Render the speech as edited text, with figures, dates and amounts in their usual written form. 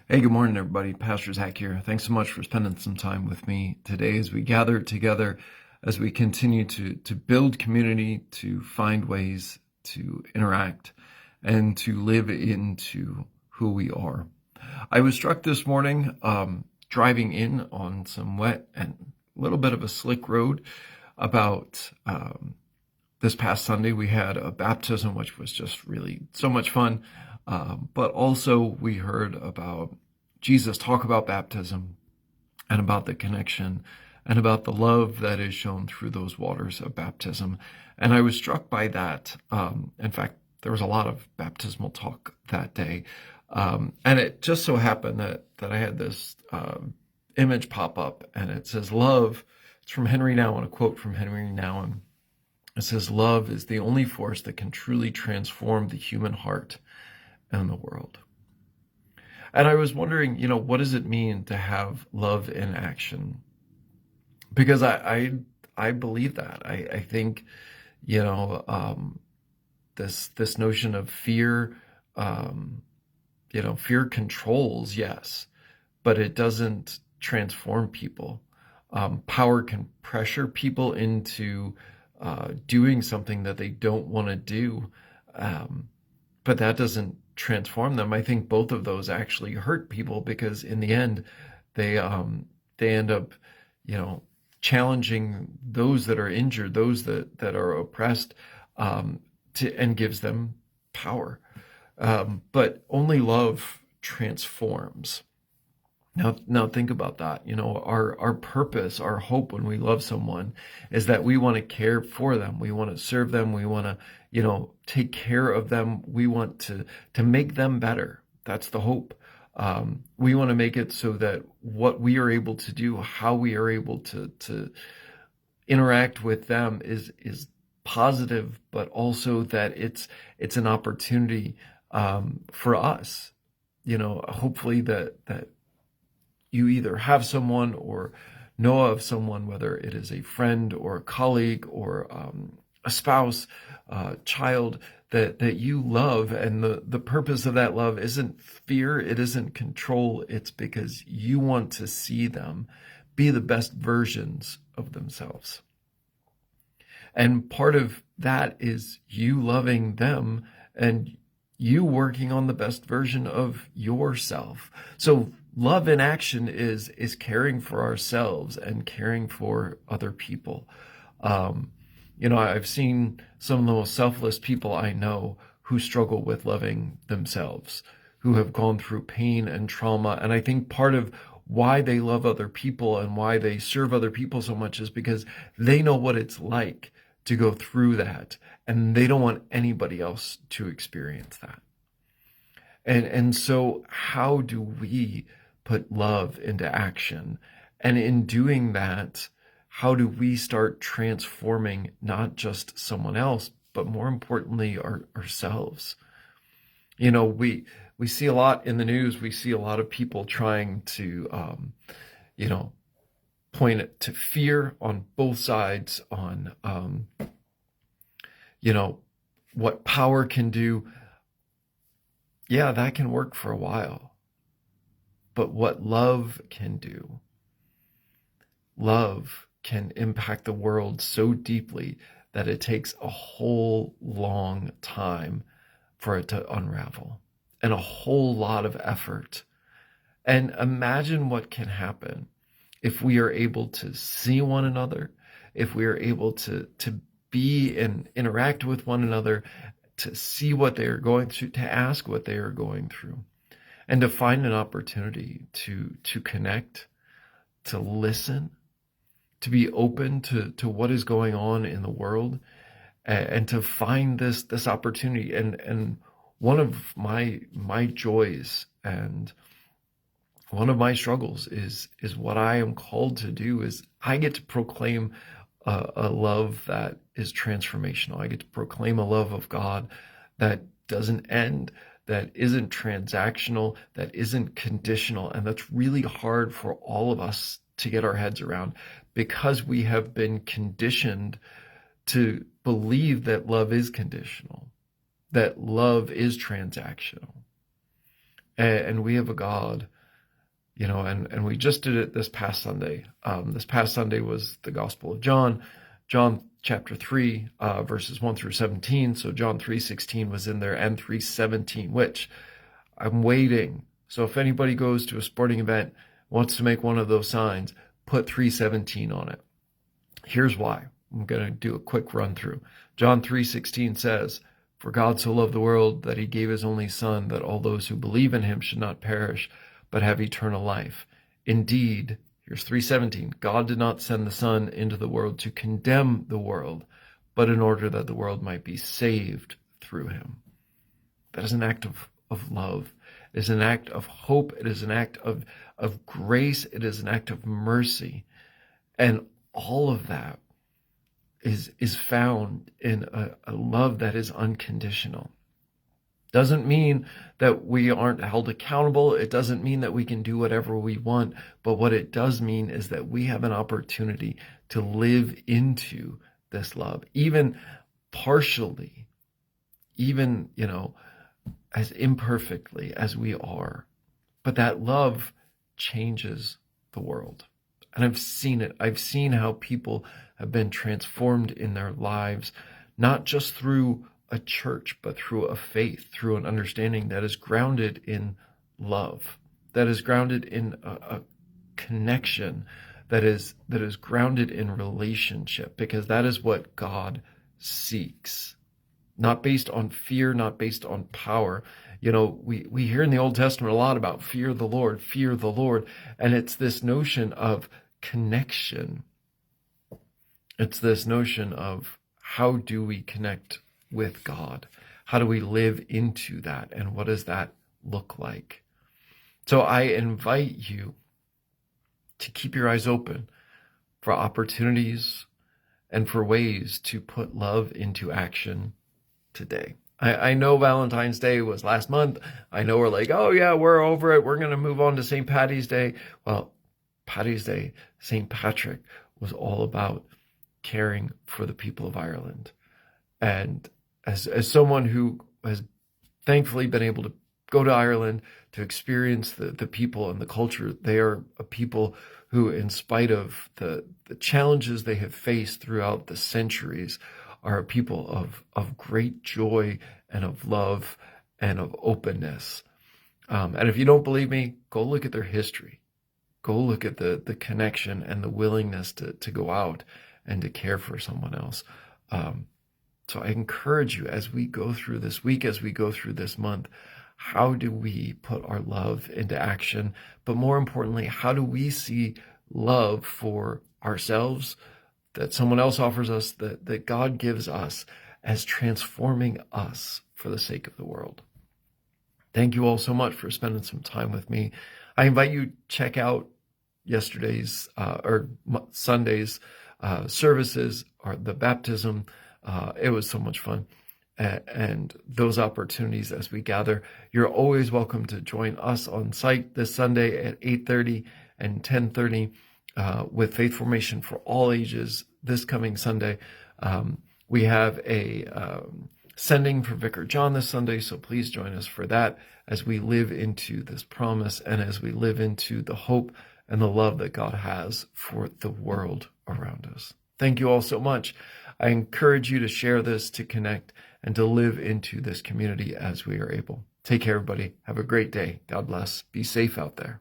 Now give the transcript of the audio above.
Hey, good morning, everybody. Pastor Zach here. Thanks so much for spending some time with me today as we gather together, as we continue to build community, to find ways to interact, and to live into who we are. I was struck this morning driving in on some wet and a little bit of a slick road about this past Sunday. We had a baptism, which was just really so much fun. But also we heard about Jesus talk about baptism and about the connection and about the love that is shown through those waters of baptism. And I was struck by that. In fact, there was a lot of baptismal talk that day. And it just so happened that I had this image pop up, and it says, love. It's from Henry Nouwen, a quote from Henry Nouwen. It says, love is the only force that can truly transform the human heart and the world. And I was wondering, what does it mean to have love in action? Because I believe that. I think, this notion of fear, fear controls, yes, but it doesn't transform people. Power can pressure people into doing something that they don't want to do, but that doesn't transform them. I think both of those actually hurt people, because in the end, they end up, challenging those that are injured, those that are oppressed, and gives them power. But only love transforms. Now think about that. Our purpose, our hope when we love someone is that we want to care for them. We want to serve them. We want to, take care of them. We want to make them better. That's the hope. We want to make it so that what we are able to do, how we are able to interact with them is positive, but also that it's an opportunity for us. Hopefully that you either have someone or know of someone, whether it is a friend or a colleague or a spouse, child, that you love. And the purpose of that love isn't fear, it isn't control, it's because you want to see them be the best versions of themselves. And part of that is you loving them and you working on the best version of yourself. So love in action is caring for ourselves and caring for other people. I've seen some of the most selfless people I know who struggle with loving themselves, who have gone through pain and trauma. And I think part of why they love other people and why they serve other people so much is because they know what it's like to go through that, and they don't want anybody else to experience that. And so how do we put love into action? And in doing that, how do we start transforming not just someone else, but more importantly, ourselves? We see a lot in the news. We see a lot of people trying to, point it to fear on both sides, on, what power can do. Yeah, that can work for a while. But what love can do, love can impact the world so deeply that it takes a whole long time for it to unravel, and a whole lot of effort. And imagine what can happen if we are able to see one another, if we are able to be and interact with one another, to see what they are going through, to ask what they are going through, and to find an opportunity to connect, to listen, to be open to what is going on in the world, and to find this opportunity. And one of my joys and one of my struggles is what I am called to do is I get to proclaim a love that is transformational. I get to proclaim a love of God that doesn't end, that isn't transactional, that isn't conditional. And that's really hard for all of us to get our heads around, because we have been conditioned to believe that love is conditional, that love is transactional. And we have a God And we just did it this past Sunday. This past Sunday was the Gospel of John, John chapter 3, verses 1 through 17. So John 3:16 was in there, and 3:17, which I'm waiting. So if anybody goes to a sporting event, wants to make one of those signs, put 3:17 on it. Here's why. I'm going to do a quick run through. John 3:16 says, "For God so loved the world that he gave his only Son, that all those who believe in him should not perish, but have eternal life. Indeed," here's 3:17, "God did not send the Son into the world to condemn the world, but in order that the world might be saved through him." That is an act of love. It is an act of hope. It is an act of grace. It is an act of mercy. And all of that is found in a love that is unconditional. Doesn't mean that we aren't held accountable. It doesn't mean that we can do whatever we want. But what it does mean is that we have an opportunity to live into this love, even partially, even, as imperfectly as we are. But that love changes the world. And I've seen it. I've seen how people have been transformed in their lives, not just through a church, but through a faith, through an understanding that is grounded in love, that is grounded in a connection, that is grounded in relationship, because that is what God seeks. Not based on fear, not based on power. We hear in the Old Testament a lot about fear the Lord, and it's this notion of connection. It's this notion of how do we connect with God? How do we live into that? And what does that look like? So I invite you to keep your eyes open for opportunities and for ways to put love into action today. I know Valentine's Day was last month. I know we're like, oh yeah, we're over it. We're going to move on to St. Paddy's Day. Well, Paddy's Day, St. Patrick, was all about caring for the people of Ireland. And as someone who has thankfully been able to go to Ireland to experience the people and the culture, they are a people who, in spite of the challenges they have faced throughout the centuries, are a people of great joy and of love and of openness. And if you don't believe me, go look at their history. Go look at the connection and the willingness to go out and to care for someone else. So I encourage you, as we go through this week, as we go through this month, how do we put our love into action? But more importantly, how do we see love for ourselves that someone else offers us, that God gives us, as transforming us for the sake of the world? Thank you all so much for spending some time with me. I invite you to check out yesterday's or Sunday's services, or the baptism. It was so much fun. And those opportunities as we gather. You're always welcome to join us on site this Sunday at 8:30 and 10:30 with Faith Formation for All Ages this coming Sunday. We have a sending for Vicar John this Sunday, so please join us for that as we live into this promise and as we live into the hope and the love that God has for the world around us. Thank you all so much. I encourage you to share this, to connect, and to live into this community as we are able. Take care, everybody. Have a great day. God bless. Be safe out there.